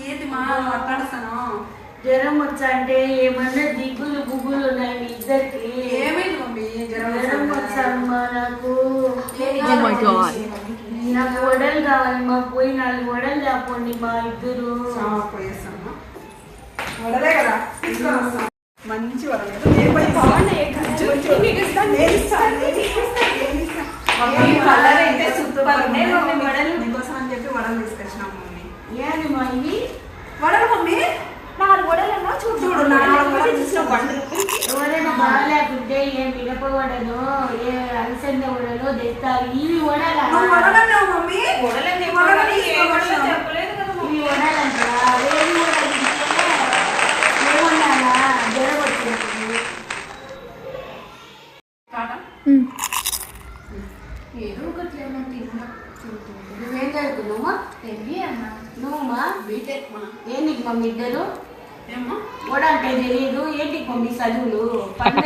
ఏంటి మా మాట్లాడుతాను జ్వరం వచ్చా అంటే ఏమన్నా దిగులు బుగ్గులు ఉన్నాయి మీ ఇద్దరికి. ఏమైంది మమ్మీ? జ్వరం వచ్చామ్మా నాకు. నాకు వడలు కావాలి మా. పోయి 4 వడలు లేకపోండి మా ఇద్దరు. పోయేస్తాను వడలే కదా మంచి వడలు కలర్ అయితే సూపర్ ఉన్నాయి మమ్మీ. వడలు నీకోసం అని చెప్పి వడలు తీసుకొచ్చినాం మమ్మీ. ఏంది మా ఇవి వడలు మమ్మీ? 4 వడలన్నా చూడు 4 వడలు చూసిన బండ్లు. ఎవరైనా బాగాలేకుంటే ఏ మిరప వడలో ఏ అలసంద వడలో తెస్తారు. ఇవి వడలా? వడలన్నావు మమ్మీ. వడలని చెప్పలేదు కదా ఇవి వడాలంటారా? వేడి వడలు ఏమన్నారా? జ్వరం వచ్చినప్పుడు ఏదో ఒకటి నువ్వేం చదువుకున్నావా? ఎంబీఏ అన్నా. నువ్వమ్మా? బీటెక్ మా. ఏంటికి మమ్మీ ఇద్దరు? ఏమ్మా? కూడా అంటే తెలియదు. ఏంటికి మమ్మీ చదువులు? పండుగ